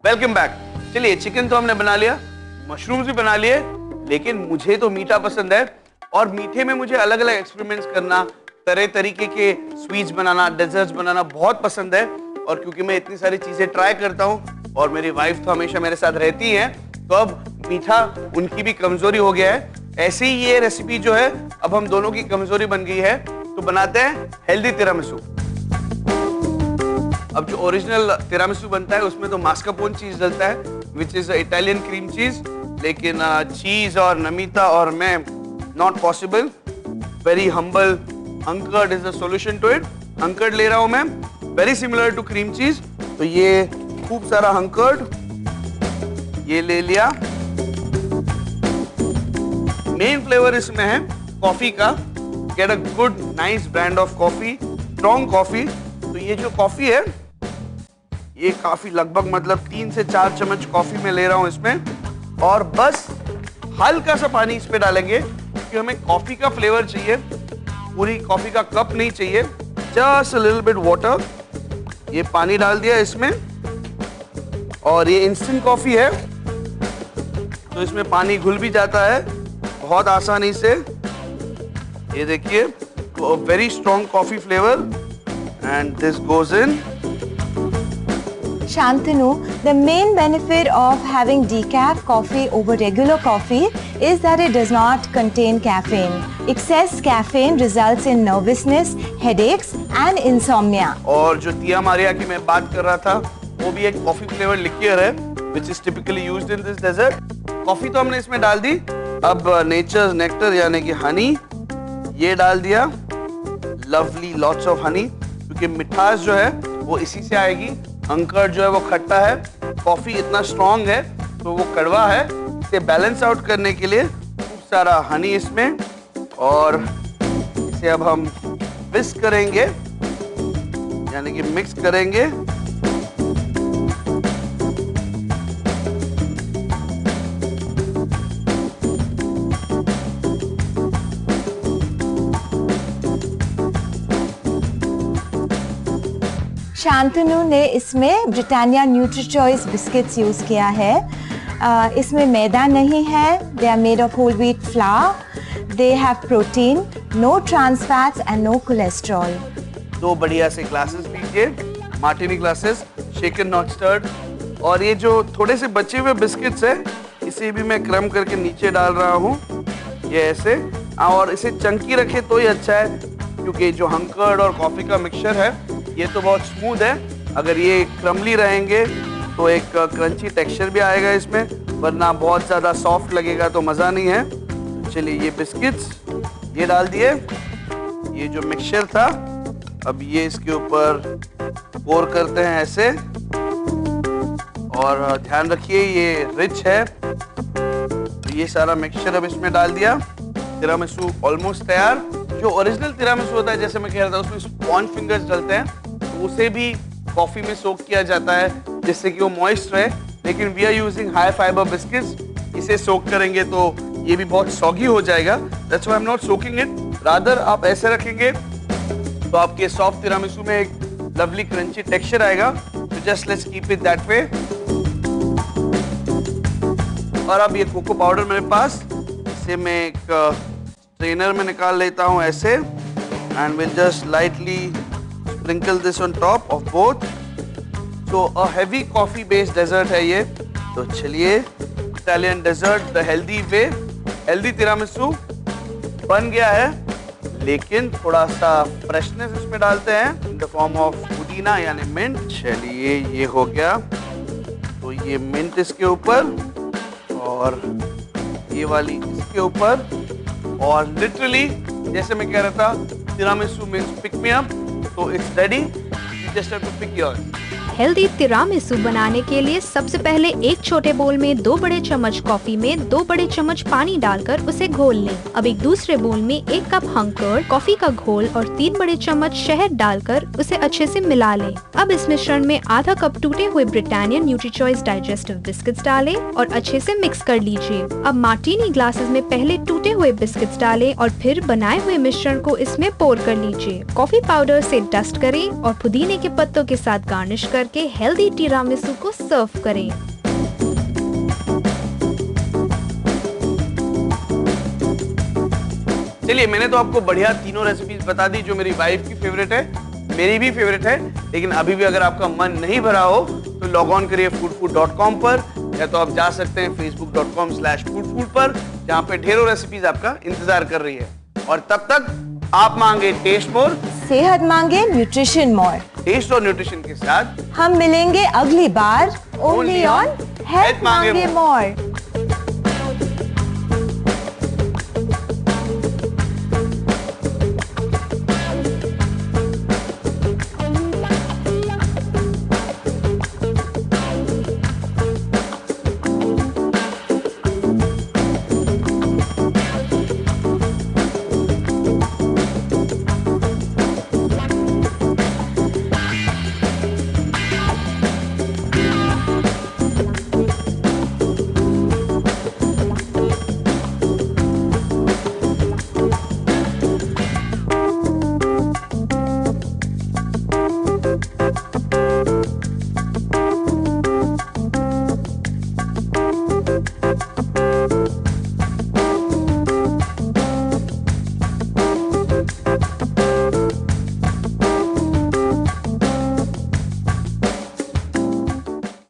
Welcome back. चलिए, chicken तो हमने बना लिया, मशरूम्स भी बना लिए, लेकिन मुझे तो मीठा पसंद है और मीठे में मुझे अलग अलग एक्सपेरिमेंट्स करना, तरह तरीके के स्वीट्स बनाना, डेजर्ट्स बनाना बहुत पसंद है। और क्योंकि मैं इतनी सारी चीजें ट्राई करता हूँ और मेरी वाइफ तो हमेशा मेरे साथ रहती है, तो अब मीठा उनकी भी कमजोरी हो गया है। ऐसे ही ये रेसिपी जो है अब हम दोनों की कमजोरी बन गई है, तो बनाते हैं हेल्दी तिरामिसू। अब जो ओरिजिनल तिरामिसू बनता है उसमें तो मास्कारपोने चीज डलता है, which is Italian cream cheese, लेकिन चीज और नमीता और मैं नॉट पॉसिबल। वेरी हम्बल अंकर्ड is the solution to it. अंकर्ड ले रहा हूं मैं, very similar to cream cheese. तो ये खूब सारा अंकर्ड ये ले लिया। मेन फ्लेवर इसमें है कॉफी का। Get a good nice brand of coffee, strong coffee. तो ये जो कॉफी है ये काफी लगभग मतलब 3 से 4 चम्मच कॉफी में ले रहा हूं इसमें। और बस हल्का सा पानी इस पे डालेंगे क्योंकि हमें कॉफी का फ्लेवर चाहिए, पूरी कॉफी का कप नहीं चाहिए। Just a little bit water, ये पानी डाल दिया इसमें। और ये इंस्टेंट कॉफी है तो इसमें पानी घुल भी जाता है बहुत आसानी से। ये देखिए, तो very strong coffee flavour and this goes in. Shantanu, the main benefit of having decaf coffee over regular coffee is that it does not contain caffeine. Excess caffeine results in nervousness, headaches and insomnia. और जो टिया मारिया की मैं बात कर रहा था वो भी एक कॉफी फ्लेवर लिक्वियर है which is typically used in this dessert. Coffee तो हमने इसमें डाल दी, अब नेचर्स नेक्टर यानी कि हनी ये डाल दिया। लवली लॉट्स ऑफ हनी, क्योंकि मिठास जो है वो इसी से आएगी। अंकर्ड जो है वो खट्टा है, कॉफी इतना स्ट्रॉन्ग है तो वो कड़वा है। इसे बैलेंस आउट करने के लिए खूब सारा हनी इसमें, और इसे अब हम विस्क करेंगे यानी कि मिक्स करेंगे। शांतनु ने इसमें ब्रिटानिया न्यूट्रीचॉइस बिस्किट्स यूज़ किया है। इसमें मैदा नहीं है, they are made of whole wheat flour, they have protein, no trans fats and no cholesterol. 2 बढ़िया से ग्लासेस पीजिए, martini glasses, shaken not stirred. और ये जो थोड़े से बचे हुए बिस्किट्स है इसे भी मैं क्रम करके नीचे डाल रहा हूँ, ये ऐसे। और इसे चंकी रखे तो ही अच्छा है, क्योंकि जो हंकर्ड और कॉफी का मिक्सचर है ये तो बहुत स्मूथ है। अगर ये क्रमली रहेंगे तो एक क्रंची टेक्सचर भी आएगा इसमें, वरना बहुत ज़्यादा सॉफ्ट लगेगा तो मज़ा नहीं है। चलिए, ये बिस्किट्स ये डाल दिए, ये जो मिक्सचर था अब ये इसके ऊपर पोर करते हैं ऐसे। और ध्यान रखिए ये रिच है, तो ये सारा मिक्सचर अब इसमें डाल दिया। तिरामिसू ऑलमोस्ट तैयार। जो ओरिजिनल तिरामिसू होता है, जैसे मैं कह रहा था, उसमें स्पॉन्ज फिंगर्स डलते हैं, तो उसे भी कॉफी में सोक किया जाता है जिससे कि वो मॉइस्ट रहे। लेकिन we are using high fibre biscuits, इसे सोक करेंगे तो ये भी बहुत सॉगी हो जाएगा। That's why I am not soaking it. Rather आप ऐसे रखेंगे तो आपके सॉफ्ट तिरामिसू में एक लवली क्रंची टेक्सचर आएगा। तो just let's keep it that way. और अब ये कोको पाउडर मेरे पास, इसे मैं एक स्ट्रेनर में निकाल लेता हूँ ऐसे, and will just lightly sprinkle this on top of both. तो a heavy coffee based dessert है ये। तो चलिए, Italian dessert the healthy way, healthy tiramisu बन गया है, लेकिन थोड़ा सा फ्रेशनेस इसमें डालते हैं इन द फॉर्म ऑफ पुदीना यानी मिंट। चलिए, ये हो गया। तो ये मिंट इसके ऊपर और ये वाली इसके ऊपर, और लिटरली जैसे मैं कह रहा था tiramisu means pick me up, तो it's ready, you just have to pick yours. Healthy tiramisu बनाने के लिए सबसे पहले एक छोटे बोल में 2 बड़े चम्मच कॉफी में 2 बड़े चम्मच पानी डालकर उसे घोल लें। अब एक दूसरे बोल में 1 कप हंकर्ड कॉफी का घोल और 3 बड़े चम्मच शहद डालकर उसे अच्छे से मिला लें। अब इस मिश्रण में आधा कप टूटे हुए ब्रिटानिया न्यूट्रीचॉइस डाइजेस्टिव बिस्किट्स डालें और अच्छे से मिक्स कर लीजिए। अब मार्टिनी ग्लासेस में पहले टूटे हुए बिस्किट्स डालें और फिर बनाए हुए मिश्रण को इसमें पोर कर लीजिए। कॉफी पाउडर से डस्ट करें और पुदीने के पत्तों के साथ गार्निश कर करके हेल्दी टिरामिसू को सर्व करें। चलिए, मैंने तो आपको बढ़िया तीनों रेसिपीज बता दी जो मेरी वाइफ की फेवरेट है, मेरी भी फेवरेट है। लेकिन अभी भी अगर आपका मन नहीं भरा हो तो लॉग ऑन करिए foodfood.com पर, या तो आप जा सकते हैं facebook.com/foodfood पर, जहाँ पे ढेरों रेसिपीज आपका इंतजार कर रही है। और तब तक आप मांगे टेस्ट मोर, सेहत मांगे न्यूट्रिशन मोर। टेस्ट और न्यूट्रिशन के साथ हम मिलेंगे अगली बार ओनली ऑन हेल्थ मांगे मोर।